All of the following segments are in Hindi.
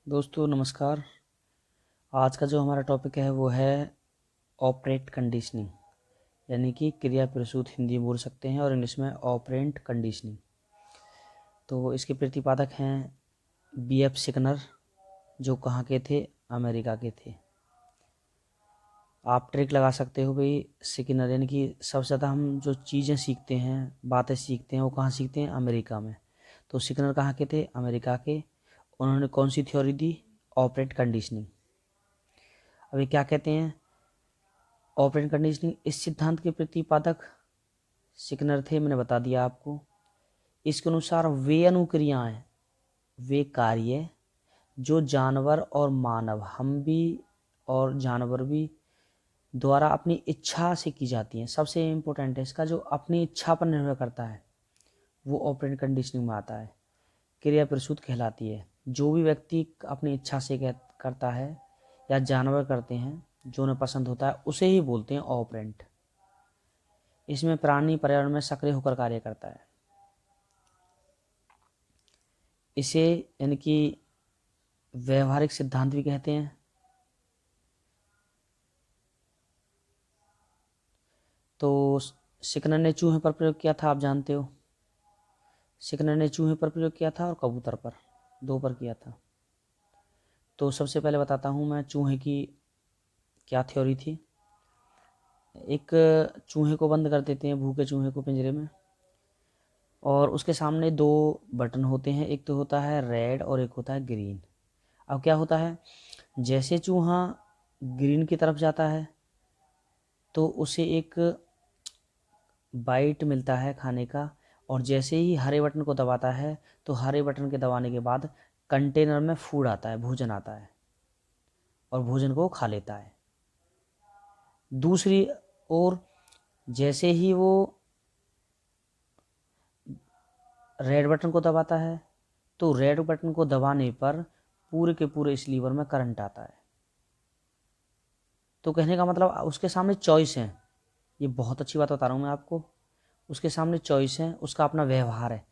दोस्तों नमस्कार। आज का जो हमारा टॉपिक है वो है ऑपरेट कंडीशनिंग, यानी कि क्रिया प्रसूत हिंदी में बोल सकते हैं और इंग्लिश में ऑपरेंट कंडीशनिंग। तो इसके प्रतिपादक हैं B.F. सिकनर, जो कहाँ के थे, अमेरिका के थे। आप ट्रिक लगा सकते हो भाई, सिकनर यानी कि सबसे ज़्यादा हम जो चीज़ें सीखते हैं, बातें सीखते हैं, वो कहाँ सीखते हैं, अमेरिका में। तो सिकनर कहाँ के थे, अमेरिका के। उन्होंने कौन सी थ्योरी दी, ऑपरेट कंडीशनिंग। अभी क्या कहते हैं ऑपरेंट कंडीशनिंग, इस सिद्धांत के प्रतिपादक सिकनर थे, मैंने बता दिया आपको। इसके अनुसार वे अनुक्रियाएं, वे कार्य जो जानवर और मानव, हम भी और जानवर भी, द्वारा अपनी इच्छा से की जाती हैं। सबसे इम्पोर्टेंट है इसका, जो अपनी इच्छा पर निर्भर करता है वो ऑपरेंट कंडीशनिंग में आता है, क्रिया प्रसूत कहलाती है। जो भी व्यक्ति अपनी इच्छा से करता है या जानवर करते हैं जो उन्हें पसंद होता है, उसे ही बोलते हैं ऑपरेंट। इसमें प्राणी पर्यावरण में सक्रिय होकर कार्य करता है। इसे यानी कि व्यवहारिक सिद्धांत भी कहते हैं। तो सिकनर ने चूहे पर प्रयोग किया था, आप जानते हो। सिकनर ने चूहे पर प्रयोग किया था और कबूतर पर, दो पर किया था। तो सबसे पहले बताता हूँ मैं चूहे की क्या थ्योरी थी। एक चूहे को बंद कर देते हैं, भूखे चूहे को पिंजरे में, और उसके सामने दो बटन होते हैं, एक तो होता है रेड और एक होता है ग्रीन। अब क्या होता है, जैसे चूहा ग्रीन की तरफ जाता है तो उसे एक बाइट मिलता है खाने का, और जैसे ही हरे बटन को दबाता है तो हरे बटन के दबाने के बाद कंटेनर में फूड आता है, भोजन आता है, और भोजन को खा लेता है। दूसरी ओर जैसे ही वो रेड बटन को दबाता है तो रेड बटन को दबाने पर पूरे के पूरे इस लीवर में करंट आता है। तो कहने का मतलब उसके सामने चॉइस है। ये बहुत अच्छी बात बता रहा हूँ मैं आपको। उसके सामने चॉइस है, उसका अपना व्यवहार है।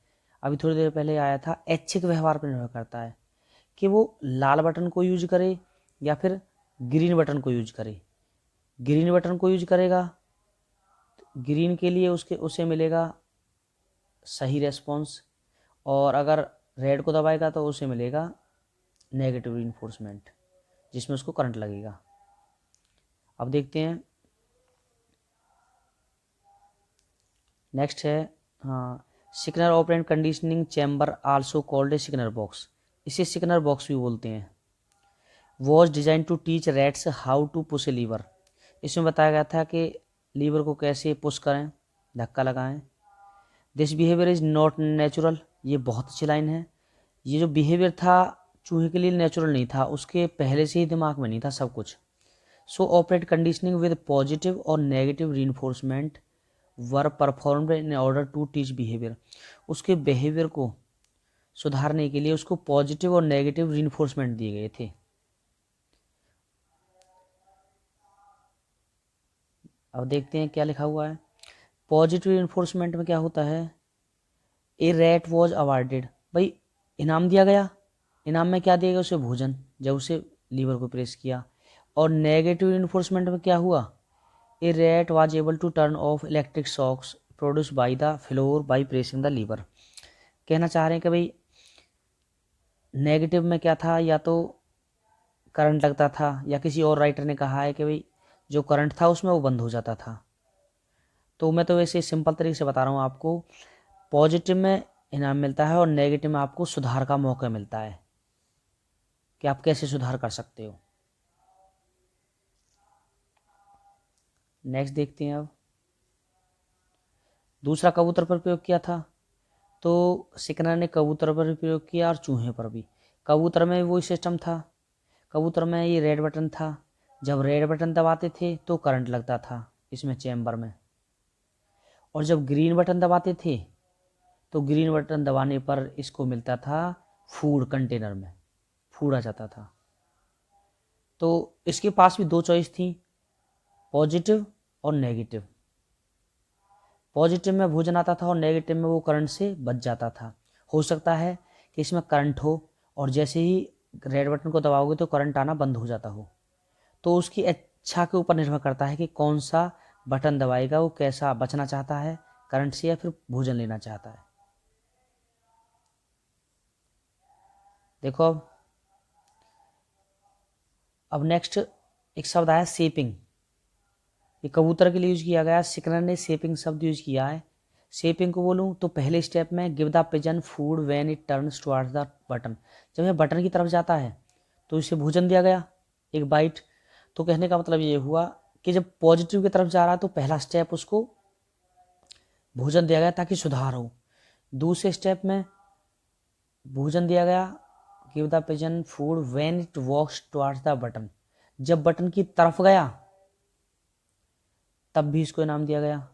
अभी थोड़ी देर पहले आया था, ऐच्छिक व्यवहार पर निर्भर करता है कि वो लाल बटन को यूज करे या फिर ग्रीन बटन को यूज करे। ग्रीन बटन को यूज करेगा, ग्रीन के लिए उसे मिलेगा सही रेस्पॉन्स, और अगर रेड को दबाएगा तो उसे मिलेगा नेगेटिव इन्फोर्समेंट, जिसमें उसको करंट लगेगा। अब देखते हैं नेक्स्ट है, हाँ, signal operant conditioning chamber also called a signal box. इसे सिग्नल बॉक्स भी बोलते हैं। Was design to teach rats how to push a lever. इसमें बताया गया था कि लीवर को कैसे पुश करें, धक्का लगाएं। This behaviour is not natural. ये बहुत अच्छी लाइन है। ये जो बिहेवियर था चूहे के लिए नेचुरल नहीं था, उसके पहले से ही दिमाग में नहीं था सब कुछ। So operate conditioning with positive और negative reinforcement were performed in order to teach behaviour. उसके बिहेवियर को सुधारने के लिए उसको पॉजिटिव और नेगेटिव रीइंफोर्समेंट दिए गए थे। अब देखते हैं क्या लिखा हुआ है। पॉजिटिव रीइंफोर्समेंट में क्या होता है, ए रैट वॉज अवार्डेड, भाई इनाम दिया गया। इनाम में क्या दिया गया, उसे भोजन, जब उसे लीवर को प्रेस किया। और नेगेटिव रीइंफोर्समेंट में क्या हुआ, a rat was able to turn off electric shocks produce by the floor by pressing the lever. कहना चाह रहे हैं कि भाई नेगेटिव में क्या था, या तो करंट लगता था, या किसी और राइटर ने कहा है कि भाई जो करंट था उसमें वो बंद हो जाता था। तो मैं तो वैसे सिंपल तरीके से बता रहा हूँ आपको। पॉजिटिव में इनाम मिलता है और नेगेटिव में आपको सुधार का मौका मिलता है कि आप कैसे सुधार कर सकते हो। नेक्स्ट देखते हैं। अब दूसरा कबूतर पर प्रयोग किया था, तो सिकनर ने कबूतर पर भी प्रयोग किया और चूहे पर भी। कबूतर में वही सिस्टम था। कबूतर में ये रेड बटन था, जब रेड बटन दबाते थे तो करंट लगता था इसमें चैम्बर में, और जब ग्रीन बटन दबाते थे तो ग्रीन बटन दबाने पर इसको मिलता था फूड, कंटेनर में फूड आ जाता था। तो इसके पास भी दो चॉइस थी, पॉजिटिव और नेगेटिव। पॉजिटिव में भोजन आता था और नेगेटिव में वो करंट से बच जाता था। हो सकता है कि इसमें करंट हो और जैसे ही रेड बटन को दबाओगे तो करंट आना बंद हो जाता हो। तो उसकी इच्छा के ऊपर निर्भर करता है कि कौन सा बटन दबाएगा, वो कैसा बचना चाहता है करंट से या फिर भोजन लेना चाहता है। देखो अब नेक्स्ट एक शब्द आया शेपिंग। ये कबूतर के लिए यूज किया गया, सिकनर ने शेपिंग शब्द यूज किया है। शेपिंग को बोलूँ तो पहले स्टेप में give the pigeon food when it turns towards the button. जब यह बटन की तरफ जाता है तो इसे भोजन दिया गया, एक बाइट। तो कहने का मतलब ये हुआ कि जब पॉजिटिव की तरफ जा रहा है तो पहला स्टेप उसको भोजन दिया गया ताकि सुधार हो। दूसरे स्टेप में भोजन दिया गया, give the pigeon food when it walks towards the button. जब बटन की तरफ गया तब भी इसको इनाम दिया गया।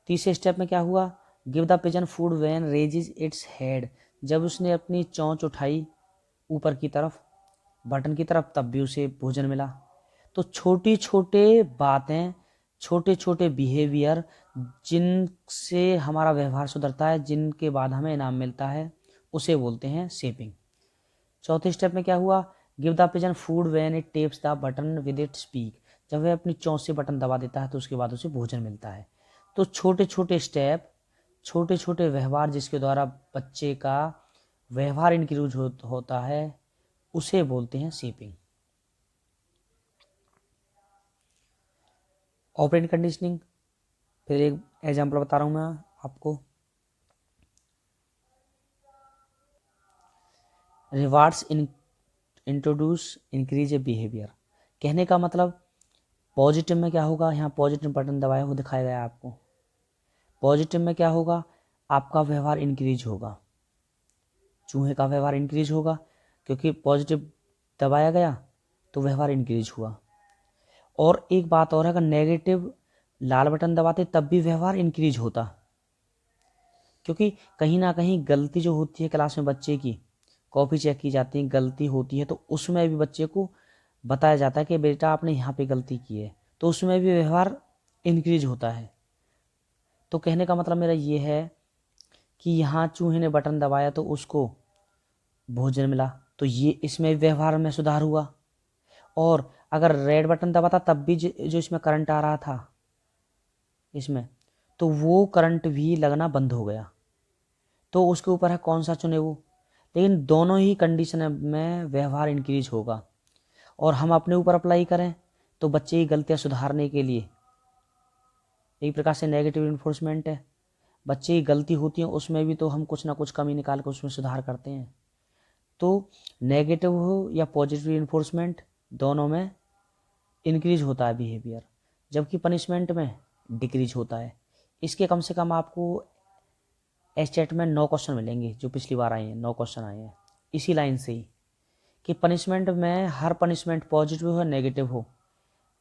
तीसरे स्टेप में क्या हुआ, give the pigeon food when raises its head. जब उसने अपनी चोंच उठाई ऊपर की तरफ बटन की तरफ तब भी उसे भोजन मिला। तो छोटी छोटे बातें, छोटे छोटे बिहेवियर जिनसे हमारा व्यवहार सुधरता है, जिनके बाद हमें इनाम मिलता है, उसे बोलते हैं शेपिंग। चौथे स्टेप में क्या हुआ, give the pigeon food when it tapes the button with it speak. जब वह अपनी चोंच से बटन दबा देता है तो उसके बाद उसे भोजन मिलता है। तो छोटे छोटे स्टेप, छोटे छोटे व्यवहार जिसके द्वारा बच्चे का व्यवहार इंक्रीज होता है, उसे बोलते हैं शेपिंग। ऑपरेंट कंडीशनिंग, फिर एक एग्जाम्पल बता रहा हूं मैं आपको। रिवार्ड्स इंट्रोड्यूस इंक्रीज ए बिहेवियर। कहने का मतलब पॉजिटिव में क्या होगा, यहाँ पॉजिटिव बटन दबाया हुआ दिखाया गया आपको। पॉजिटिव में क्या होगा, आपका व्यवहार इंक्रीज होगा, चूहे का व्यवहार इंक्रीज होगा क्योंकि पॉजिटिव दबाया गया तो व्यवहार इंक्रीज हुआ। और एक बात और है, अगर नेगेटिव लाल बटन दबाते तब भी व्यवहार इंक्रीज होता, क्योंकि कहीं ना कहीं गलती जो होती है क्लास में बच्चे की, कॉपी चेक की जाती है, गलती होती है तो उसमें भी बच्चे को बताया जाता है कि बेटा आपने यहाँ पे गलती की है, तो उसमें भी व्यवहार इंक्रीज होता है। तो कहने का मतलब मेरा ये है कि यहाँ चूहे ने बटन दबाया तो उसको भोजन मिला, तो ये इसमें व्यवहार में सुधार हुआ। और अगर रेड बटन दबाता तब भी जो इसमें करंट आ रहा था इसमें, तो वो करंट भी लगना बंद हो गया। तो उसके ऊपर है कौन सा चुने वो, लेकिन दोनों ही कंडीशन में व्यवहार इंक्रीज होगा। और हम अपने ऊपर अप्लाई करें तो बच्चे की गलतियां सुधारने के लिए एक प्रकार से नेगेटिव इन्फोर्समेंट है। बच्चे की गलती होती है उसमें भी तो हम कुछ ना कुछ कमी निकाल कर उसमें सुधार करते हैं। तो नेगेटिव हो या पॉजिटिव इन्फोर्समेंट, दोनों में इंक्रीज होता है बिहेवियर, जबकि पनिशमेंट में डिक्रीज होता है। इसके कम से कम आपको एस्टेट में 9 क्वेश्चन मिलेंगे, जो पिछली बार आए हैं 9 क्वेश्चन आए हैं इसी लाइन से ही, कि पनिशमेंट में हर पनिशमेंट पॉजिटिव हो नेगेटिव हो,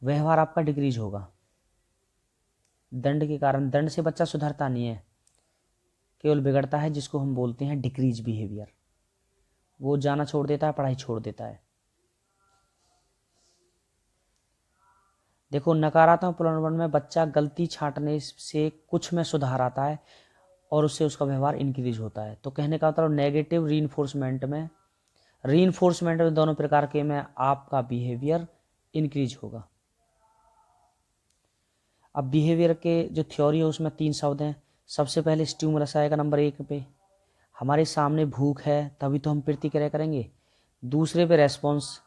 व्यवहार आपका डिक्रीज होगा। दंड के कारण, दंड से बच्चा सुधरता नहीं है, केवल बिगड़ता है, जिसको हम बोलते हैं डिक्रीज बिहेवियर। वो जाना छोड़ देता है, पढ़ाई छोड़ देता है। देखो नकारात्मक पुनर्वर्ण में बच्चा गलती छांटने से कुछ में सुधार आता है और उससे उसका व्यवहार इंक्रीज होता है। तो कहने का मतलब नेगेटिव रीइंफोर्समेंट में दोनों प्रकार के में आपका बिहेवियर इंक्रीज होगा। अब बिहेवियर के जो थ्योरी है उसमें 3 शब्द हैं। सबसे पहले स्टिमुलस आएगा नंबर 1 पे, हमारे सामने भूख है तभी तो हम प्रतिक्रिया करेंगे। दूसरे पे रेस्पॉन्स,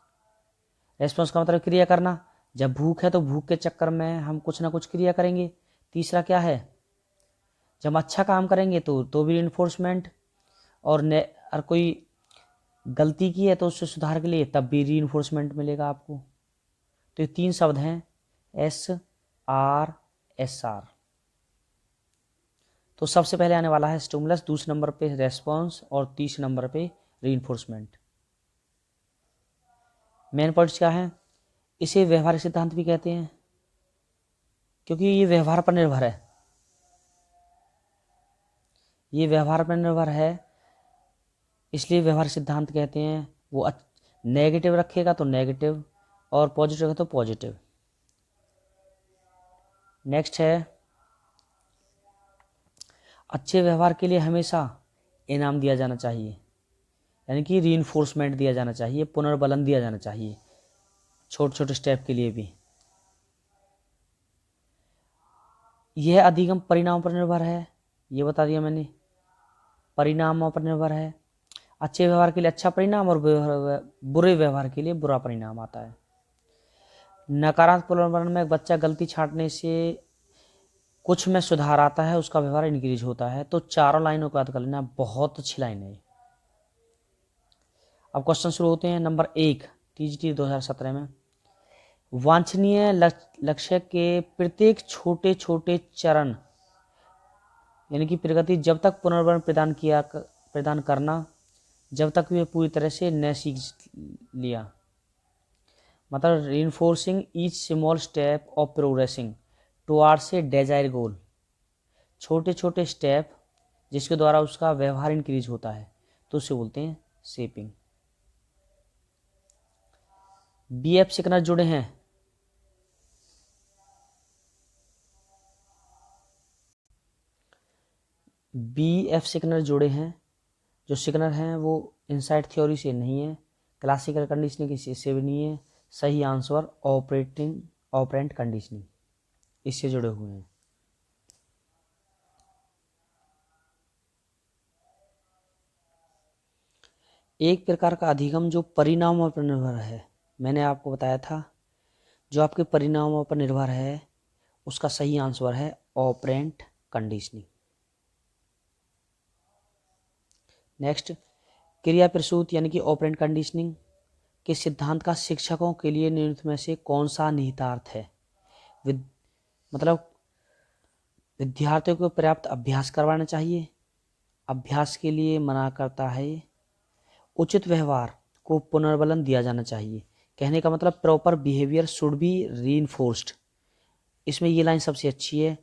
रेस्पॉन्स का मतलब क्रिया करना, जब भूख है तो भूख के चक्कर में हम कुछ ना कुछ क्रिया करेंगे। तीसरा क्या है, जब हम अच्छा काम करेंगे तो भी इन्फोर्समेंट, और कोई गलती की है तो उससे सुधार के लिए तब भी रीइंफोर्समेंट मिलेगा आपको। तो ये 3 शब्द हैं SRSR। तो सबसे पहले आने वाला है स्टिमुलस, दूसरे नंबर पे रेस्पॉन्स और तीसरे नंबर पे रीइंफोर्समेंट। मेन पॉइंट्स क्या है, इसे व्यवहारिक सिद्धांत भी कहते हैं क्योंकि ये व्यवहार पर निर्भर है, ये व्यवहार पर निर्भर है, इसलिए व्यवहार सिद्धांत कहते हैं। वो नेगेटिव रखेगा तो नेगेटिव और पॉजिटिव रखेगा तो पॉजिटिव। नेक्स्ट है, अच्छे व्यवहार के लिए हमेशा इनाम दिया जाना चाहिए। यानी कि रीइंफोर्समेंट दिया जाना चाहिए, पुनर्बलन दिया जाना चाहिए छोटे छोटे स्टेप के लिए भी। यह अधिगम परिणाम पर निर्भर है, ये बता दिया मैंने, परिणामों पर निर्भर है। अच्छे व्यवहार के लिए अच्छा परिणाम और बुरे व्यवहार के लिए बुरा परिणाम आता है। नकारात्मक पुनर्बलन में एक बच्चा गलती छांटने से कुछ में सुधार आता है, उसका व्यवहार इंक्रीज होता है। तो चारों लाइनों को याद कर लेना, बहुत अच्छी लाइन है। अब क्वेश्चन शुरू होते हैं। नंबर 1 टीजीटी 2017 में, वांछनीय लक्ष्य के प्रत्येक छोटे छोटे चरण यानी कि प्रगति जब तक पुनर्बलन प्रदान करना जब तक वे पूरी तरह से न सीख लिया, मतलब reinforcing each small step of progressing towards a desired goal, छोटे छोटे स्टेप जिसके द्वारा उसका व्यवहार इंक्रीज होता है, तो उसे बोलते हैं शेपिंग। बीएफ सिग्नल जुड़े हैं, बीएफ सिग्नल जुड़े हैं। जो सिग्नल हैं वो इनसाइट थ्योरी से नहीं है, क्लासिकल कंडीशनिंग से भी नहीं है। सही आंसर ऑपरेंट कंडीशनिंग, इससे जुड़े हुए हैं। एक प्रकार का अधिगम जो परिणामों पर निर्भर है, मैंने आपको बताया था, जो आपके परिणामों पर निर्भर है उसका सही आंसर है ऑपरेंट कंडीशनिंग। नेक्स्ट, क्रिया प्रसूत यानी कि ऑपरेंट कंडीशनिंग के सिद्धांत का शिक्षकों के लिए निम्नलिखित में से कौन सा निहितार्थ है? मतलब विद्यार्थियों को पर्याप्त अभ्यास करवाना चाहिए, अभ्यास के लिए मना करता है। उचित व्यवहार को पुनर्बलन दिया जाना चाहिए। कहने का मतलब proper behaviour should be reinforced. इसमें ये लाइन सबसे अच्छी है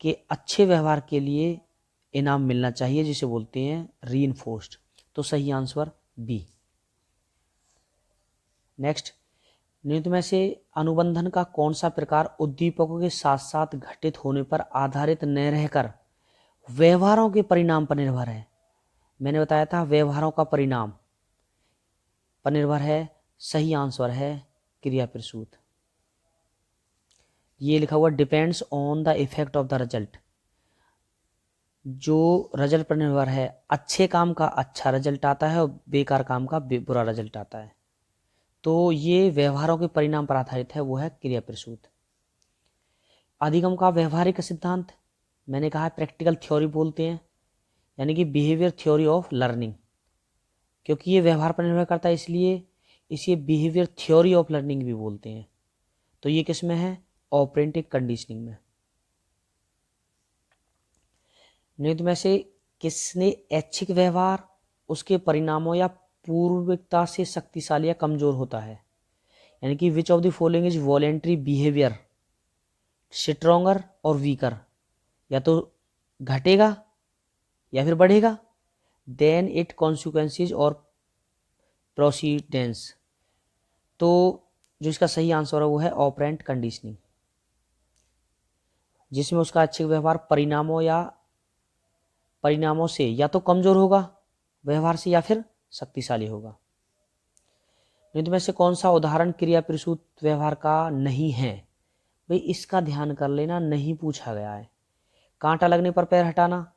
कि अच्छे व्यवहार के लिए इनाम मिलना चाहिए, जिसे बोलते हैं रीइंफोर्स्ड। तो सही आंसर बी। नेक्स्ट, निम्न में से अनुबंधन का कौन सा प्रकार उद्दीपकों के साथ साथ घटित होने पर आधारित न रहकर व्यवहारों के परिणाम पर निर्भर है? मैंने बताया था व्यवहारों का परिणाम पर निर्भर है। सही आंसर है क्रिया प्रसूत। ये लिखा हुआ depends on the effect of the result, जो रिजल्ट पर निर्भर है। अच्छे काम का अच्छा रिजल्ट आता है और बेकार काम का बुरा रिजल्ट आता है। तो ये व्यवहारों के परिणाम पर आधारित है, वो है क्रिया प्रसूत। अधिगम का व्यवहारिक सिद्धांत, मैंने कहा प्रैक्टिकल थ्योरी बोलते हैं, यानी कि बिहेवियर थ्योरी ऑफ लर्निंग। क्योंकि ये व्यवहार पर निर्भर करता है इसलिए इसे बिहेवियर थ्योरी ऑफ लर्निंग भी बोलते हैं। तो ये किस में है? ऑपरेंटिव कंडीशनिंग में। निम्न में से किसने ऐच्छिक व्यवहार उसके परिणामों या पूर्विकता से शक्तिशाली या कमजोर होता है? यानी कि which of the following is voluntary behaviour stronger और वीकर? या तो घटेगा या फिर बढ़ेगा। देन इट कॉन्सिक्वेंसेज और प्रोसीडेंस। तो जो इसका सही आंसर है वो है ऑपरेंट कंडीशनिंग, जिसमें उसका अच्छे व्यवहार परिणामों से या तो कमजोर होगा व्यवहार से या फिर शक्तिशाली होगा। निम्न में से कौन सा उदाहरण क्रिया प्रसूत व्यवहार का नहीं है? भाई इसका ध्यान कर लेना, नहीं पूछा गया है। कांटा लगने पर पैर हटाना,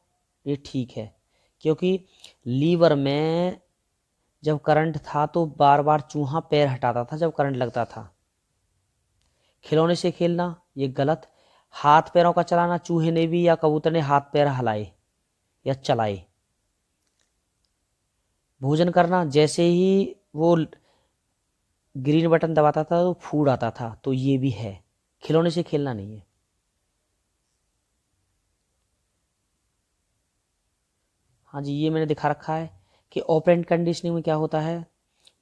ये ठीक है, क्योंकि लीवर में जब करंट था तो बार बार चूहा पैर हटाता था जब करंट लगता था। खिलौने से खेलना ये गलत। हाथ पैरों का चलाना, चूहे ने भी या कबूतर ने हाथ पैर हिलाए या चलाए। भोजन करना, जैसे ही वो ग्रीन बटन दबाता था तो फूड आता था, तो ये भी है। खिलौने से खेलना नहीं है। हाँ जी, ये मैंने दिखा रखा है कि ऑपरेंट कंडीशनिंग में क्या होता है,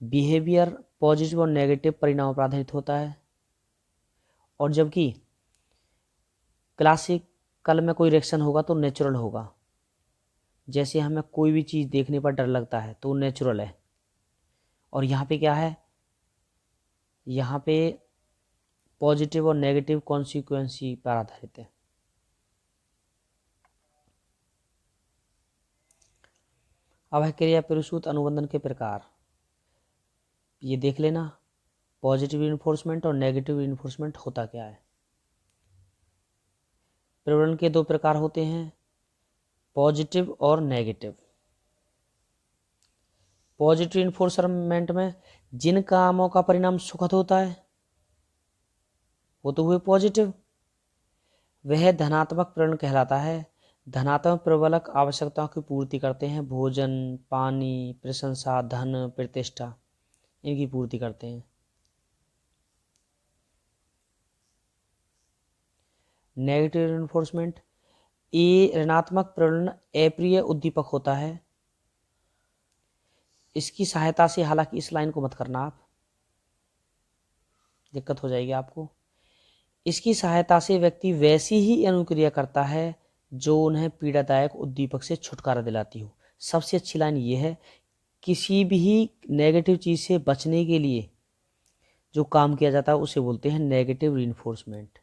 बिहेवियर पॉजिटिव और नेगेटिव परिणाम पर आधारित होता है। और जबकि क्लासिकल में कोई रिएक्शन होगा तो नेचुरल होगा। जैसे हमें कोई भी चीज़ देखने पर डर लगता है तो नेचुरल है। और यहाँ पे क्या है, यहाँ पे पॉजिटिव और नेगेटिव कॉन्सिक्वेंसी पर आधारित है। अब है क्रिया प्रसूत अनुबंधन के प्रकार, ये देख लेना। पॉजिटिव इन्फोर्समेंट और नेगेटिव इन्फोर्समेंट होता क्या है। प्रवलन के दो प्रकार होते हैं, पॉजिटिव और नेगेटिव। पॉजिटिव इन्फोर्समेंट में जिन कामों का परिणाम सुखद होता है वो तो हुए पॉजिटिव, वह धनात्मक प्रवलन कहलाता है। धनात्मक प्रबलक आवश्यकताओं की पूर्ति करते हैं, भोजन, पानी, प्रशंसा, धन, प्रतिष्ठा, इनकी पूर्ति करते हैं। नेगेटिव इन्फोर्समेंट, ये ऋणात्मक प्रवलन अप्रिय उद्दीपक होता है। इसकी सहायता से, हालांकि इस लाइन को मत करना आप, दिक्कत हो जाएगी आपको। इसकी सहायता से व्यक्ति वैसी ही अनुक्रिया करता है जो उन्हें पीड़ादायक उद्दीपक से छुटकारा दिलाती हो। सबसे अच्छी लाइन ये है, किसी भी नेगेटिव चीज से बचने के लिए जो काम किया जाता है उसे बोलते हैं नेगेटिव रीइंफोर्समेंट,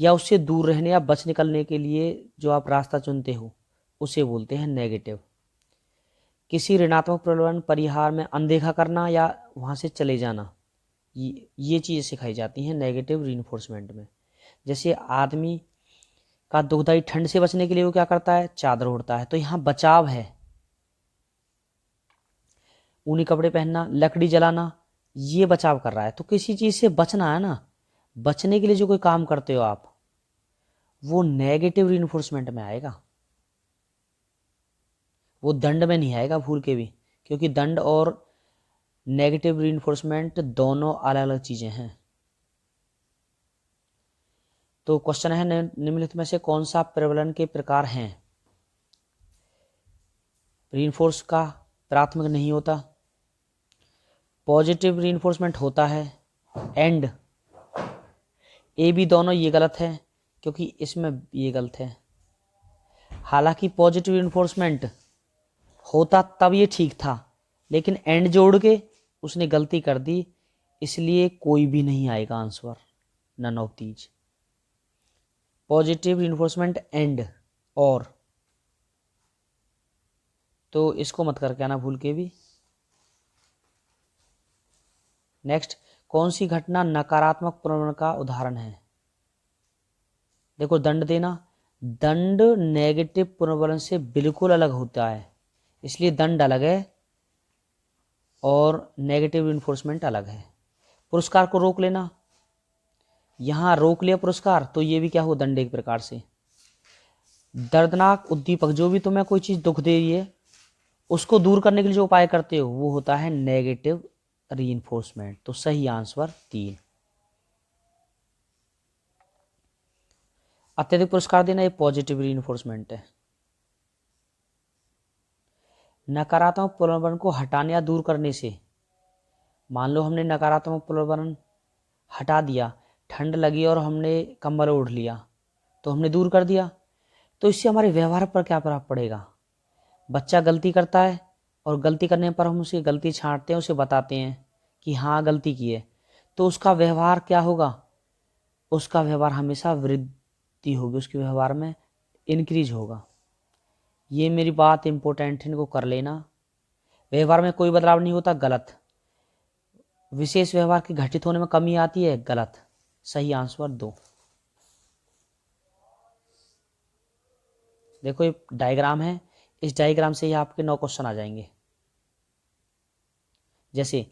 या उससे दूर रहने या बच निकलने के लिए जो आप रास्ता चुनते हो उसे बोलते हैं नेगेटिव। किसी ऋणात्मक प्रलोभन परिहार में अनदेखा करना या वहां से चले जाना, ये चीज़ें सिखाई जाती हैं नेगेटिव रीइंफोर्समेंट में। जैसे आदमी का दुखदाई ठंड से बचने के लिए वो क्या करता है, चादर ओढ़ता है, तो यहाँ बचाव है। ऊनी कपड़े पहनना, लकड़ी जलाना, ये बचाव कर रहा है। तो किसी चीज से बचना है ना, बचने के लिए जो कोई काम करते हो आप, वो नेगेटिव रीइंफोर्समेंट में आएगा, वो दंड में नहीं आएगा भूल के भी, क्योंकि दंड और नेगेटिव रीइंफोर्समेंट दोनों अलग अलग चीजें हैं। तो क्वेश्चन है, निम्नलिखित में से कौन सा प्रबलन के प्रकार हैं। रीइंफोर्स का प्राथमिक नहीं होता, पॉजिटिव रीइंफोर्समेंट होता है, एंड ए बी दोनों ये गलत है क्योंकि इसमें ये गलत है। हालांकि पॉजिटिव रीइंफोर्समेंट होता तब ये ठीक था, लेकिन एंड जोड़ के उसने गलती कर दी, इसलिए कोई भी नहीं आएगा answer, none of these. Positive reinforcement and और, तो इसको मत करके आना भूल के भी। नेक्स्ट, कौन सी घटना नकारात्मक प्रवण का उदाहरण है। देखो, दंड देना, दंड नेगेटिव पुनर्वलन से बिल्कुल अलग होता है, इसलिए दंड अलग है और नेगेटिव इन्फोर्समेंट अलग है। पुरस्कार को रोक लेना, यहां रोक लिया पुरस्कार तो ये भी क्या हो, दंड एक प्रकार से। दर्दनाक उद्दीपक, जो भी तुम्हें कोई चीज दुख दे रही है उसको दूर करने के लिए जो उपाय करते हो वो होता है नेगेटिव रीइंफोर्समेंट। तो सही आंसर 3। अत्यधिक पुरस्कार देना ये पॉजिटिव रीइंफोर्समेंट है। नकारात्मक प्रलोभन को हटाने या दूर करने से, मान लो हमने नकारात्मक प्रलोभन हटा दिया, ठंड लगी और हमने कंबल ओढ़ लिया तो हमने दूर कर दिया, तो इससे हमारे व्यवहार पर क्या प्रभाव पड़ेगा। बच्चा गलती करता है और गलती करने पर हम उसे गलती छांटते हैं, उसे बताते हैं कि हाँ गलती की है, तो उसका व्यवहार क्या होगा, उसका व्यवहार हमेशा वृद्धि होगी, उसके व्यवहार में इंक्रीज होगा। ये मेरी बात इंपॉर्टेंट है, इनको कर लेना। व्यवहार में कोई बदलाव नहीं होता, गलत। विशेष व्यवहार के घटित होने में कमी आती है, गलत। सही आंसर 2। देखो ये डायग्राम है, इस डायग्राम से ही आपके 9 क्वेश्चन आ जाएंगे। जैसे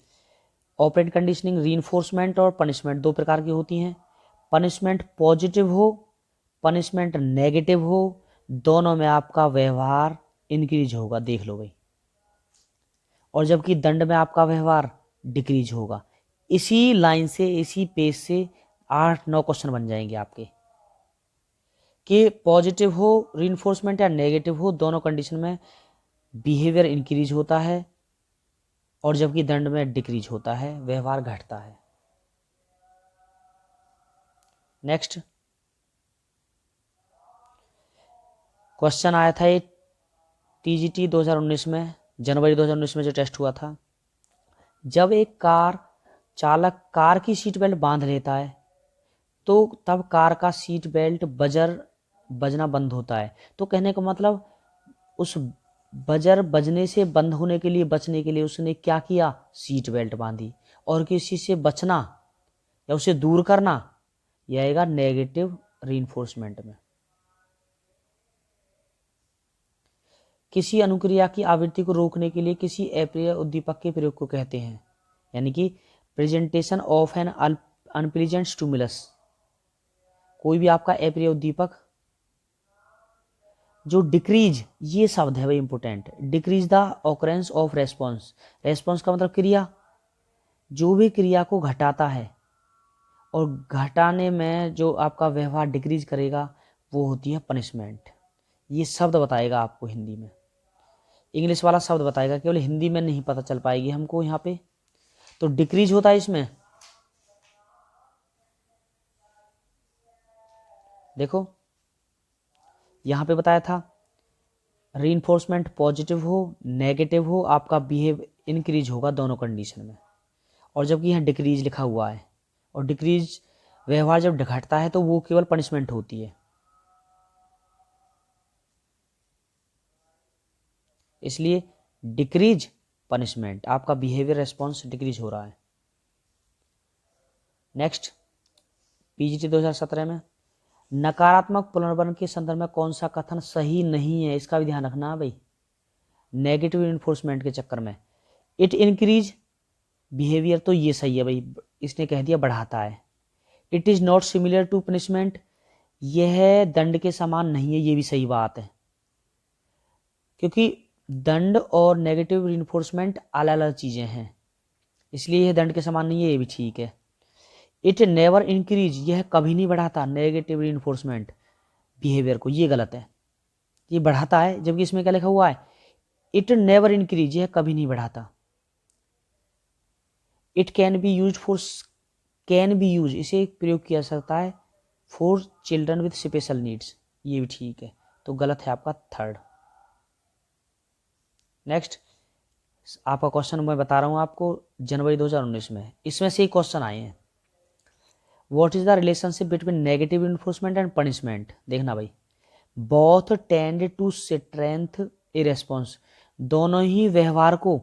ऑपरेंट कंडीशनिंग, रीइंफोर्समेंट और पनिशमेंट दो प्रकार की होती हैं। पनिशमेंट पॉजिटिव हो, पनिशमेंट नेगेटिव हो, दोनों में आपका व्यवहार इंक्रीज होगा, देख लो भाई। और जबकि दंड में आपका व्यवहार डिक्रीज होगा। इसी लाइन से, इसी पेज से 8-9 क्वेश्चन बन जाएंगे आपके, कि पॉजिटिव हो रीइंफोर्समेंट या नेगेटिव हो, दोनों कंडीशन में बिहेवियर इंक्रीज होता है और जबकि दंड में डिक्रीज होता है, व्यवहार घटता है। नेक्स्ट क्वेश्चन आया था ये टीजीटी 2019 में, जनवरी 2019 में जो टेस्ट हुआ था। जब एक कार चालक कार की सीट बेल्ट बांध लेता है तो तब कार का सीट बेल्ट बजर बजना बंद होता है। तो कहने का मतलब उस बजर बजने से बंद होने के लिए, बचने के लिए उसने क्या किया, सीट बेल्ट बांधी। और किसी से बचना या उसे दूर करना, यह आएगा नेगेटिव रीइंफोर्समेंट में। किसी अनुक्रिया की आवृत्ति को रोकने के लिए किसी अप्रिय उद्दीपक के प्रयोग को कहते हैं, यानी कि presentation of an unpleasant stimulus. कोई भी आपका अप्रिय उद्दीपक जो डिक्रीज, ये शब्द है भाई important, decrease the occurrence of response. Response का मतलब क्रिया, जो भी क्रिया को घटाता है और घटाने में जो आपका व्यवहार डिक्रीज करेगा वो होती है पनिशमेंट। ये शब्द बताएगा आपको हिंदी में, इंग्लिश वाला शब्द बताएगा, केवल हिंदी में नहीं पता चल पाएगी हमको यहाँ पे। तो डिक्रीज होता है इसमें, देखो यहाँ पे बताया था रीइंफोर्समेंट पॉजिटिव हो नेगेटिव हो, आपका बिहेव इंक्रीज होगा दोनों कंडीशन में। और जबकि यहाँ डिक्रीज लिखा हुआ है, और डिक्रीज व्यवहार जब घटता है तो वो केवल पनिशमेंट होती है। इसलिए डिक्रीज पनिशमेंट, आपका बिहेवियर रेस्पॉन्स डिक्रीज हो रहा है। नेक्स्ट पीजीटी 2017 में नकारात्मक पुनर्वन के संदर्भ में कौन सा कथन सही नहीं है, इसका भी ध्यान रखना भाई। नेगेटिव इन्फोर्समेंट के चक्कर में इट इंक्रीज बिहेवियर, तो ये सही है भाई, इसने कह दिया बढ़ाता है। It is not similar to punishment, यह दंड के समान नहीं है, ये भी सही बात है, क्योंकि दंड और नेगेटिव रिइंफोर्समेंट अलग अलग चीजें हैं, इसलिए यह दंड के समान नहीं है, ये भी ठीक है। इट नेवर इंक्रीज, यह कभी नहीं बढ़ाता नेगेटिव रिइंफोर्समेंट बिहेवियर को, ये गलत है, ये बढ़ाता है, जबकि इसमें क्या लिखा हुआ है, इट नेवर इंक्रीज, यह कभी नहीं बढ़ाता। It can be use for, can be use, इसे प्रयोग किया जा सकता है for children with special needs, ये भी ठीक है, तो गलत है आपका थर्ड। नेक्स्ट आपका क्वेश्चन मैं बता रहा हूं आपको जनवरी 2019 में, इसमें से ही क्वेश्चन आए हैं। What is the relationship between negative enforcement and punishment, देखना भाई। Both tend to strength a response, दोनों ही व्यवहार को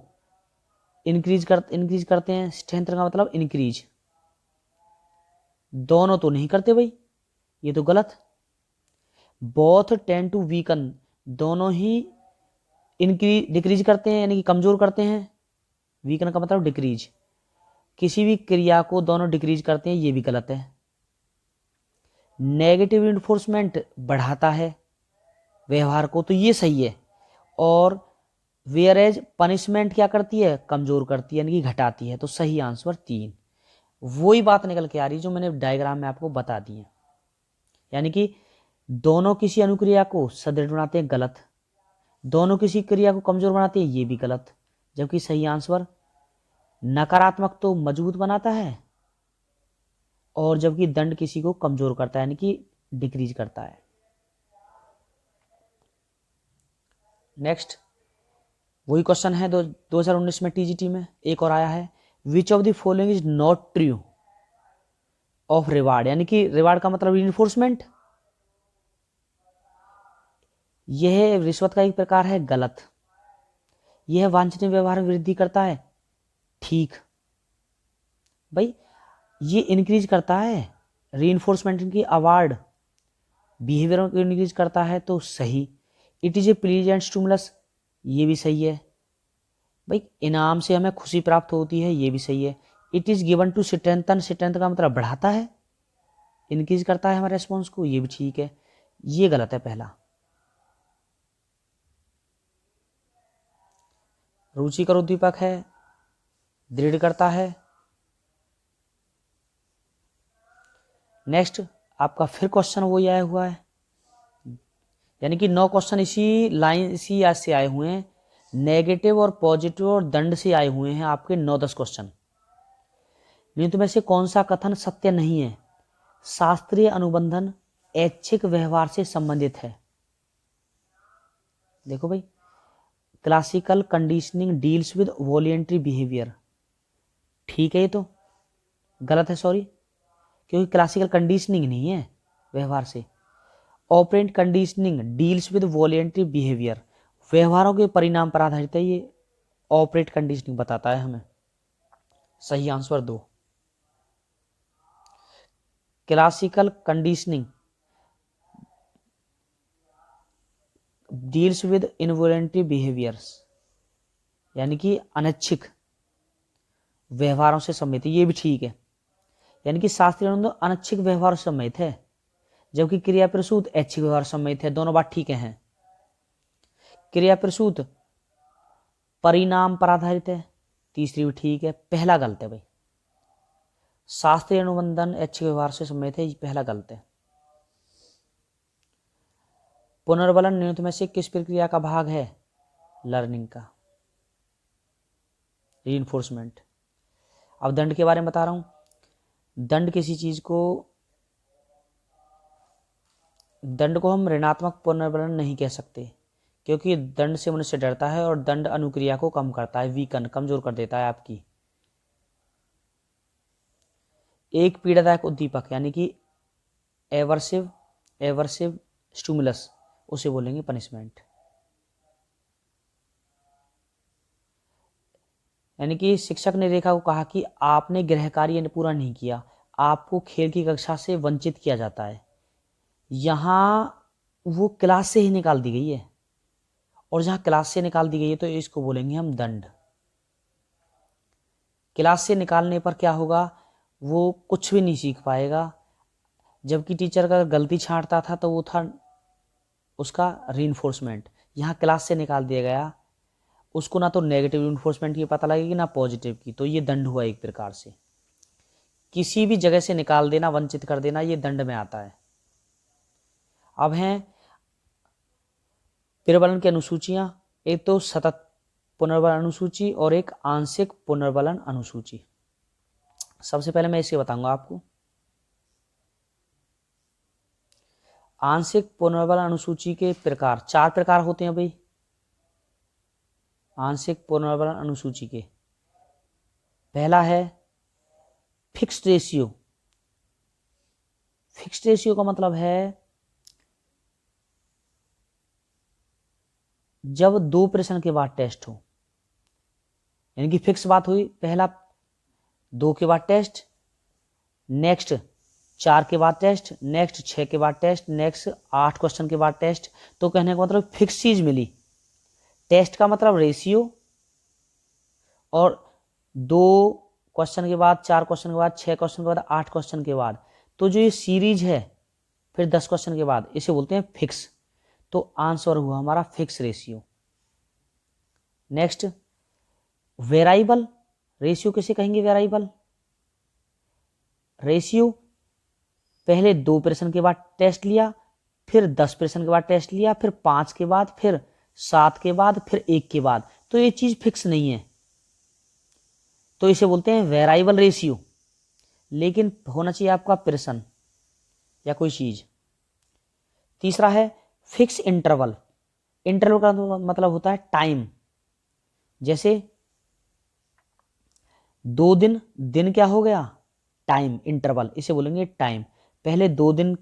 इंक्रीज करते हैं। स्ट्रेंथ का मतलब इंक्रीज, दोनों तो नहीं करते भाई, ये तो गलत। बोथ टेंड टू वीकन, दोनों ही डिक्रीज करते हैं, यानी कि कमजोर करते हैं। वीकन का मतलब डिक्रीज, किसी भी क्रिया को दोनों डिक्रीज करते हैं, ये भी गलत है। नेगेटिव इन्फोर्समेंट बढ़ाता है व्यवहार को, तो ये सही है। और वेयर एज पनिशमेंट क्या करती है, कमजोर करती है, यानी कि घटाती है, तो सही आंसर 3। वही बात निकल के आ रही जो मैंने डायग्राम में आपको बता दी है, यानी कि दोनों किसी अनुक्रिया को सुदृढ़ बनाते हैं, गलत। दोनों किसी क्रिया को कमजोर बनाते हैं, ये भी गलत। जबकि सही आंसर नकारात्मक तो मजबूत बनाता है, और जबकि दंड किसी को कमजोर करता है, यानी कि डिक्रीज करता है। नेक्स्ट वही क्वेश्चन है 2019 में टीजीटी में एक और आया है, which of the following is not true of reward, यानी कि रिवार्ड का मतलब रिइंफोर्समेंट, यह रिश्वत का एक प्रकार है, गलत। यह वांछनीय व्यवहार में वृद्धि करता है, ठीक। भाई ये इंक्रीज करता है, रीइंफोर्समेंट की अवार्ड बिहेवियर को इंक्रीज करता है, तो सही। It is a pleasant stimulus, ये भी सही है भाई, इनाम से हमें खुशी प्राप्त होती है, ये भी सही है। It is given to strengthen, strength का मतलब बढ़ाता है, इंक्रीज करता है हमारे रेस्पॉन्स को, ये भी ठीक है। ये गलत है पहला। रुचिकर उद्दीपक है, दृढ़ करता है। नेक्स्ट आपका फिर क्वेश्चन वही आया हुआ है, यानी कि 9 क्वेश्चन इसी लाइन इसी याद से आए हुए हैं, नेगेटिव और पॉजिटिव और दंड से आए हुए हैं आपके 9-10 क्वेश्चन। निम्न में से कौन सा कथन सत्य नहीं है, शास्त्रीय अनुबंधन ऐच्छिक व्यवहार से संबंधित है। देखो भाई, classical conditioning deals with voluntary behaviour, ठीक है, ये तो गलत है, सॉरी, क्योंकि क्लासिकल कंडीशनिंग नहीं है व्यवहार से। Operant conditioning deals with voluntary behaviour, व्यवहारों के परिणाम पर आधारित है, ये ऑपरेट कंडीशनिंग बताता है हमें। सही answer 2। Classical conditioning deals with involuntary behaviours, यानी कि अनैच्छिक व्यवहारों से संबंधित, ये भी ठीक है। यानी कि शास्त्रीय अनुबंध अनैच्छिक व्यवहार से संबंधित है, जबकि क्रिया प्रसूत ऐच्छिक व्यवहार से संबंधित है। दोनों बात ठीक है। क्रिया प्रसूत परिणाम पर आधारित है, तीसरी भी ठीक है। पहला गलत है भाई, शास्त्रीय अनुबंधन ऐच्छिक व्यवहार से संबंधित है, पहला गलत है। पुनर्बलन निम्नलिखित में से किस प्रक्रिया का भाग है? लर्निंग का, रीइंफोर्समेंट। अब दंड के बारे में बता रहा हूं। दंड किसी चीज को, दंड को हम ऋणात्मक पुनर्बलन नहीं कह सकते, क्योंकि दंड से मनुष्य डरता है और दंड अनुक्रिया को कम करता है, वीकन, कमजोर कर देता है आपकी। एक पीड़ादायक उद्दीपक यानी कि एवर्सिव स्टिमुलस, उसे बोलेंगे पनिशमेंट। यानी कि शिक्षक ने रेखा को कहा कि आपने गृह कार्य पूरा नहीं किया, आपको खेल की कक्षा से वंचित किया जाता है। यहां वो क्लास से ही निकाल दी गई है, और जहां क्लास से निकाल दी गई है तो इसको बोलेंगे हम दंड। क्लास से निकालने पर क्या होगा, वो कुछ भी नहीं सीख पाएगा, जबकि टीचर का गलती छांटता था तो वो था उसका रीइंफोर्समेंट। यहाँ क्लास से निकाल दिया गया, उसको ना तो नेगेटिव रीइंफोर्समेंट की पता लगेगी ना पॉजिटिव की, तो ये दंड हुआ एक प्रकार से। किसी भी जगह से निकाल देना, वंचित कर देना, ये दंड में आता है। अब हैं पुनर्बलन की अनुसूचियां, एक तो सतत पुनर्बलन अनुसूची और एक आंशिक पुनर्बलन अनुसूची। सबसे पहले मैं इसे बताऊंगा आपको। आंशिक पुनर्बलन अनुसूची के प्रकार, 4 प्रकार होते हैं भाई आंशिक पुनर्बलन अनुसूची के। पहला है फिक्स्ड रेशियो। फिक्स्ड रेशियो का मतलब है जब 2 प्रश्न के बाद टेस्ट हो, यानी कि फिक्स बात हुई, पहला 2 के बाद टेस्ट, नेक्स्ट 4 के बाद टेस्ट, नेक्स्ट 6 के बाद टेस्ट, नेक्स्ट 8 क्वेश्चन के बाद टेस्ट। तो कहने का मतलब फिक्स चीज मिली। टेस्ट का मतलब रेशियो, और 2 क्वेश्चन के बाद, 4 क्वेश्चन के बाद, 6 क्वेश्चन के बाद, 8 क्वेश्चन के बाद, तो जो ये सीरीज है फिर 10 क्वेश्चन के बाद, इसे बोलते हैं फिक्स। तो आंसर हुआ हमारा फिक्स रेशियो। नेक्स्ट वेराइबल रेशियो किसे कहेंगे? वेराइबल रेशियो पहले 2 प्रश्न के बाद टेस्ट लिया, फिर 10 प्रश्न के बाद टेस्ट लिया, फिर 5 के बाद, फिर 7 के बाद, फिर 1 के बाद, तो ये चीज फिक्स नहीं है, तो इसे बोलते हैं वेराइबल रेशियो। लेकिन होना चाहिए आपका प्रश्न या कोई चीज। तीसरा है फिक्स इंटरवल। इंटरवल का मतलब होता है टाइम। जैसे 2 दिन, दिन क्या हो गया? टाइम, इंटरवल, इसे बोलेंगे टाइम। पहले 2 दिन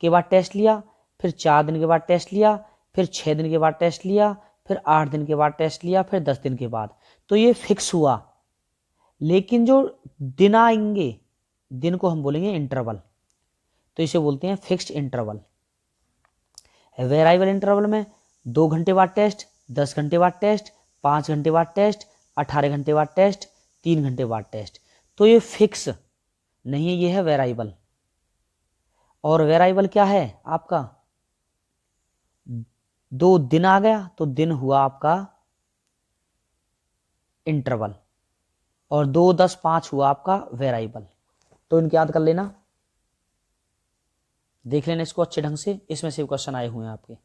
के बाद टेस्ट लिया, फिर 4 दिन के बाद टेस्ट लिया, फिर 6 दिन के बाद टेस्ट लिया, फिर 8 दिन के बाद टेस्ट लिया, फिर 10 दिन के बाद, तो ये फिक्स हुआ। लेकिन जो दिन आएंगे, दिन को हम बोलेंगे इंटरवल, तो इसे बोलते हैं फिक्स्ड इंटरवल। वेराइबल इंटरवल में 2 घंटे बाद टेस्ट, 10 घंटे बाद टेस्ट, 5 घंटे बाद टेस्ट, 18 घंटे बाद टेस्ट, 3 घंटे बाद टेस्ट, तो ये फिक्स नहीं है, ये है वेराइबल। और वेराइबल क्या है आपका? 2 दिन आ गया तो दिन हुआ आपका इंटरवल, और 2, 10, 5 हुआ आपका वेराइबल। तो इनके याद कर लेना, देख लेना इसको अच्छे ढंग से, इसमें से क्वेश्चन आए हुए हैं आपके।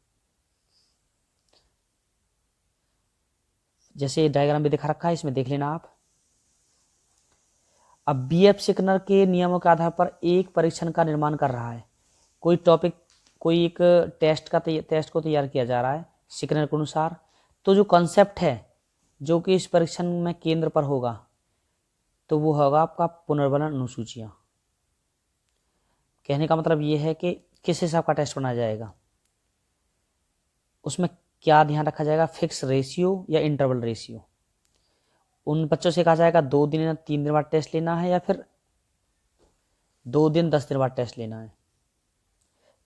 जैसे डायग्राम भी दिखा रखा है, इसमें देख लेना आप। अब बीएफ सिकनर के नियमों के आधार पर एक परीक्षण का निर्माण कर रहा है। कोई टॉपिक, कोई एक टेस्ट को तैयार किया जा रहा है सिकनर के अनुसार। तो जो कॉन्सेप्ट है जो कि इस परीक्षण में केंद्र पर होगा, तो वो होगा आपका पुनर्बलन अनुसूचियां। कहने का मतलब ये है कि किस हिसाब का टेस्ट बनाया जाएगा, उसमें क्या ध्यान रखा जाएगा, फिक्स रेशियो या इंटरवल रेशियो। उन बच्चों से कहा जाएगा 2 दिन या 3 दिन बाद टेस्ट लेना है या फिर 2 दिन 10 दिन बाद टेस्ट लेना है।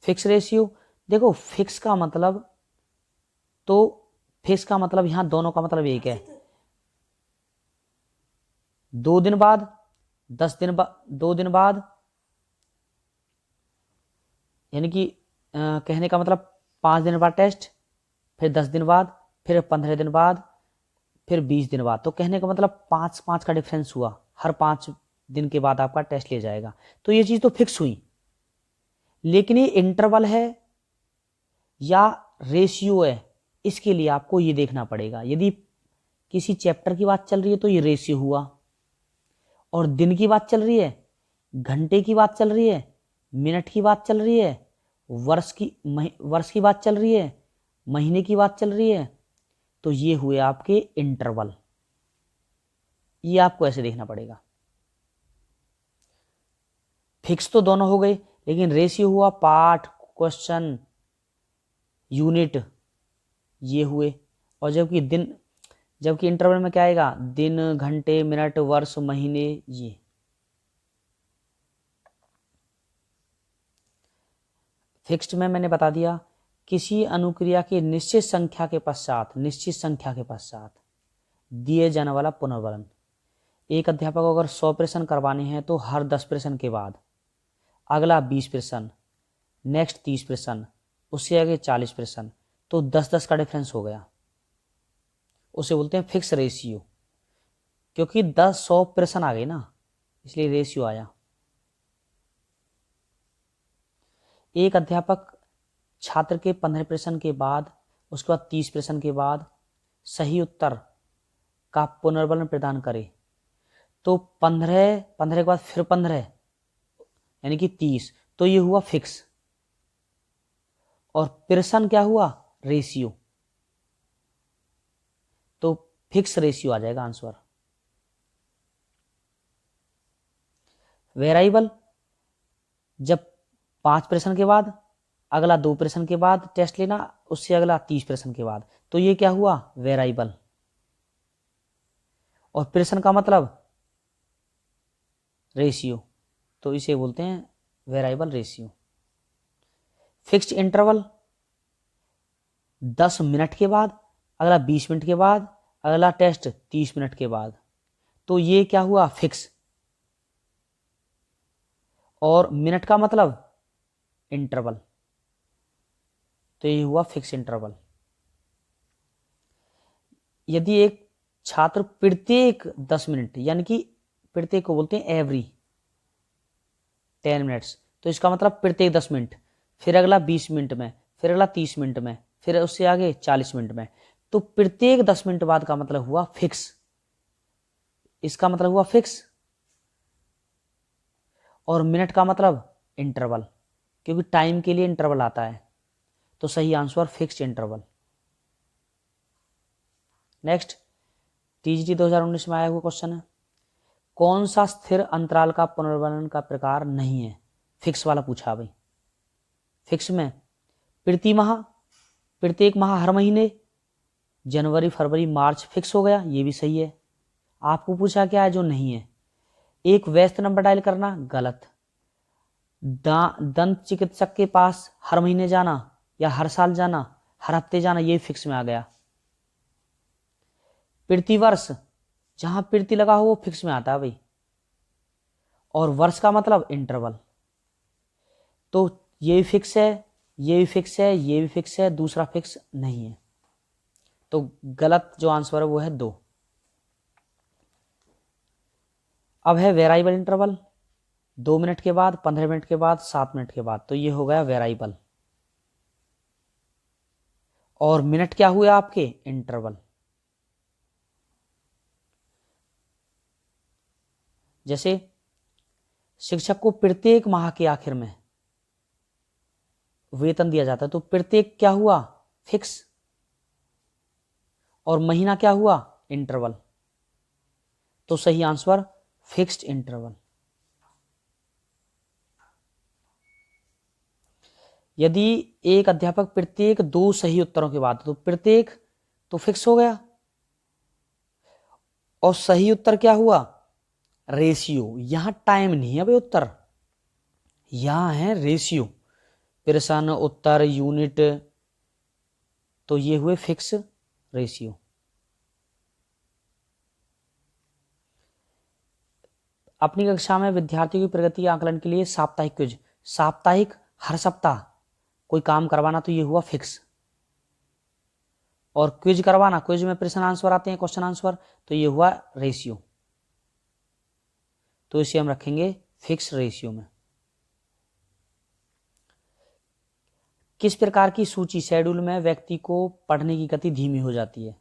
फिक्स रेशियो, देखो फिक्स का मतलब, तो फिक्स का मतलब यहां दोनों का मतलब एक है। 2 दिन बाद, 10 दिन बाद, 2 दिन बाद, यानी कि कहने का मतलब 5 दिन बाद टेस्ट, फिर 10 दिन बाद, फिर 15 दिन बाद, फिर 20 दिन बाद। तो कहने का मतलब 5-5 का डिफरेंस हुआ, हर 5 दिन के बाद आपका टेस्ट लिया जाएगा। तो ये चीज तो फिक्स हुई। लेकिन ये इंटरवल है या रेशियो है, इसके लिए आपको ये देखना पड़ेगा। यदि किसी चैप्टर की बात चल रही है तो ये रेशियो हुआ, और दिन की बात चल रही है, घंटे की बात चल रही है, मिनट की बात चल रही है, वर्ष की बात चल रही है, महीने की बात चल रही है, तो ये हुए आपके इंटरवल। ये आपको ऐसे देखना पड़ेगा। फिक्स तो दोनों हो गए, लेकिन रेशियो हुआ पार्ट, क्वेश्चन, यूनिट, ये हुए। और जबकि इंटरवल में क्या आएगा, दिन, घंटे, मिनट, वर्ष, महीने, ये। फिक्स्ड में मैंने बता दिया, किसी अनुक्रिया की निश्चित संख्या के पश्चात दिए जाने वाला पुनर्वलन। एक अध्यापक को अगर 100 प्रश्न करवाने हैं तो हर 10 प्रश्न के बाद अगला 20 प्रश्न, नेक्स्ट 30 प्रश्न, उससे आगे 40 प्रश्न, तो 10-10 का डिफरेंस हो गया। उसे बोलते हैं फिक्स रेशियो, क्योंकि 100 प्रश्न आ गए ना, इसलिए रेशियो आया। एक अध्यापक छात्र के 15 प्रश्न के बाद, उसके बाद 30 प्रश्न के बाद सही उत्तर का पुनर्वलन प्रदान करे, तो 15 के बाद फिर 15, यानी कि 30, तो ये हुआ फिक्स। और प्रश्न क्या हुआ, रेशियो, तो फिक्स रेशियो आ जाएगा आंसर। वेरिएबल, जब 5 प्रश्न के बाद अगला 2 प्रश्न के बाद टेस्ट लेना, उससे अगला 30 प्रश्न के बाद, तो ये क्या हुआ, वेरिएबल। और प्रश्न का मतलब रेशियो, तो इसे बोलते हैं variable ratio. Fixed interval, 10 minute के बाद अगला 20 मिनट के बाद अगला टेस्ट 30 मिनट के बाद, तो ये क्या हुआ, फिक्स। और मिनट का मतलब इंटरवल, तो ये हुआ फिक्स इंटरवल। यदि एक छात्र प्रत्येक 10 मिनट, यानी कि प्रत्येक को बोलते हैं एवरी 10 मिनट्स, तो इसका मतलब प्रत्येक 10 मिनट, फिर अगला 20 मिनट में, फिर अगला 30 मिनट में, फिर उससे आगे 40 मिनट में, तो प्रत्येक 10 मिनट बाद का मतलब हुआ फिक्स। इसका मतलब हुआ फिक्स। और मिनट का मतलब इंटरवल, क्योंकि टाइम के लिए इंटरवल आता है, तो सही answer fixed interval. Next, TGT 2019 में आया हुआ क्वेश्चन है, कौन सा स्थिर अंतराल का पुनर्वलन का प्रकार नहीं है, फिक्स वाला पूछा भाई। फिक्स में प्रति माह, प्रत्येक माह, हर महीने, जनवरी, फरवरी, मार्च, फिक्स हो गया, ये भी सही है। आपको पूछा क्या है जो नहीं है, एक व्यस्त नंबर डायल करना, गलत। दंत चिकित्सक के पास हर महीने जाना या हर साल जाना, हर हफ्ते जाना, ये फिक्स में आ गया। प्रति वर्ष, जहां प्रति लगा हो वो फिक्स में आता है भाई। और वर्ष का मतलब इंटरवल, तो ये भी फिक्स है, ये भी फिक्स है, ये भी फिक्स है, दूसरा फिक्स नहीं है, तो गलत जो आंसर है वो है 2। अब है वेरिएबल इंटरवल, 2 मिनट के बाद, 15 मिनट के बाद, 7 मिनट के बाद, तो ये हो गया वेरिएबल। और मिनट क्या हुए आपके, इंटरवल। जैसे शिक्षक को प्रत्येक माह के आखिर में वेतन दिया जाता है, तो प्रत्येक क्या हुआ, फिक्स। और महीना क्या हुआ, इंटरवल, तो सही आंसर फिक्स्ड इंटरवल। यदि एक अध्यापक प्रत्येक 2 सही उत्तरों के बाद, तो प्रत्येक तो फिक्स हो गया, और सही उत्तर क्या हुआ, रेशियो। यहां टाइम नहीं है भाई उत्तर, यहां है रेशियो, प्रश्न उत्तर यूनिट, तो ये हुए फिक्स रेशियो। अपनी कक्षा में विद्यार्थियों की प्रगति आकलन के लिए साप्ताहिक क्विज, साप्ताहिक हर सप्ताह कोई काम करवाना, तो ये हुआ फिक्स। और क्विज करवाना, क्विज में प्रश्न आंसर आते हैं, क्वेश्चन आंसर, तो ये हुआ रेशियो, तो इसे हम रखेंगे फिक्स रेशियो में। किस प्रकार की सूची शेड्यूल में व्यक्ति को पढ़ने की गति धीमी हो जाती है,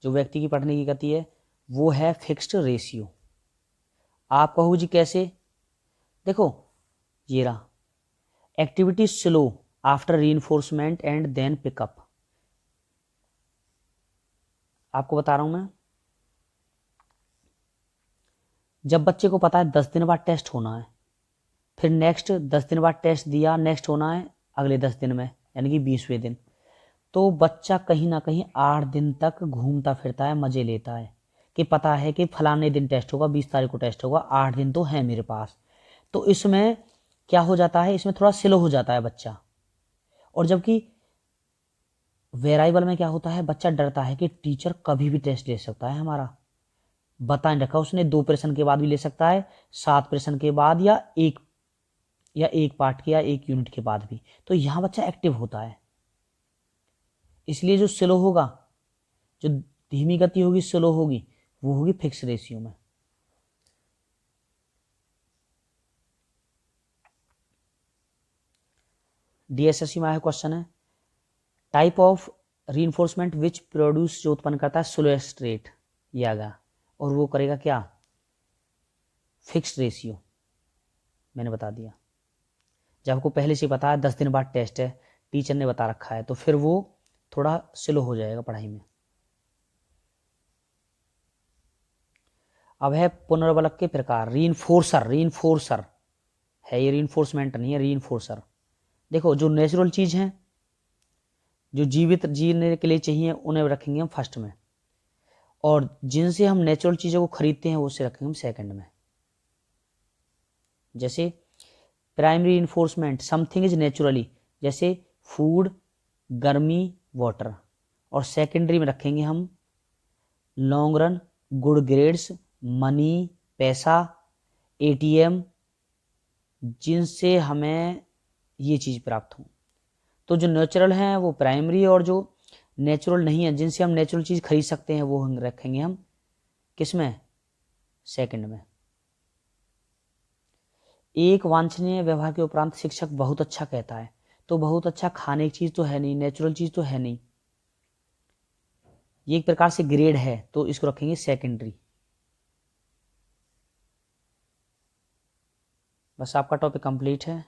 जो व्यक्ति की पढ़ने की गति है वो है फिक्स्ड रेशियो। आप कहो जी कैसे, देखो ये रहा, activity slow after reinforcement and then pick up. आपको बता रहा हूं मैं, जब बच्चे को पता है 10 दिन बाद टेस्ट होना है, फिर नेक्स्ट 10 दिन बाद टेस्ट दिया, नेक्स्ट होना है अगले 10 दिन में, यानी कि 20वें दिन, तो बच्चा कहीं ना कहीं 8 दिन तक घूमता फिरता है, मजे लेता है कि पता है कि फलाने दिन टेस्ट होगा, 20 तारीख को टेस्ट होगा, 8 दिन तो है मेरे पास। तो इसमें क्या हो जाता है, इसमें थोड़ा स्लो हो जाता है बच्चा। और जबकि वेराइबल में क्या होता है, बच्चा डरता है कि टीचर कभी भी टेस्ट ले सकता है हमारा, बता नहीं रखा उसने, 2 प्रश्न के बाद भी ले सकता है, 7 प्रश्न के बाद, या एक पार्ट के या एक यूनिट के बाद भी। तो यहां बच्चा एक्टिव होता है, इसलिए जो स्लो होगा, जो धीमी गति होगी, स्लो होगी, वो होगी फिक्स रेशियो में। डीएसएससी में आया क्वेश्चन है, type of reinforcement which produce, जो उत्पन्न करता है स्लोएस्ट रेट, ये आ गया, और वो करेगा क्या, फिक्स्ड रेशियो। मैंने बता दिया, जब आपको पहले से पता है 10 दिन बाद टेस्ट है, टीचर ने बता रखा है, तो फिर वो थोड़ा स्लो हो जाएगा पढ़ाई में। अब है पुनर्बलक के प्रकार, रीइंफोर्सर है ये, रीइंफोर्समेंट नहीं है, रीइंफोर्सर। देखो जो नेचुरल चीज है, जो जीवित जीने के लिए चाहिए, उन्हें रखेंगे हम फर्स्ट में, और जिनसे हम नेचुरल चीजों को खरीदते हैं उसे रखेंगे हम सेकंड में। जैसे primary enforcement, something is naturally, जैसे फूड, गर्मी, वाटर। और सेकेंडरी में रखेंगे हम long run, good grades, money, पैसा, एटीएम, जिनसे हमें ये चीज प्राप्त हो। तो जो नेचुरल है वो प्राइमरी, और जो नेचुरल नहीं है, जिनसे हम नेचुरल चीज खरीद सकते हैं, वो हम रखेंगे हम किसमें, सेकंड में। एक वांछनीय व्यवहार के उपरांत शिक्षक बहुत अच्छा कहता है, तो बहुत अच्छा खाने की चीज तो है नहीं, नेचुरल चीज तो है नहीं, ये एक प्रकार से ग्रेड है, तो इसको रखेंगे सेकेंडरी। बस आपका टॉपिक कंप्लीट है,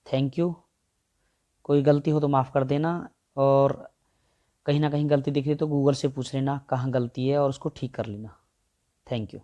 थैंक यू। कोई गलती हो तो माफ़ कर देना, और कहीं ना कहीं गलती दिख रही तो गूगल से पूछ लेना कहाँ गलती है, और उसको ठीक कर लेना। Thank you.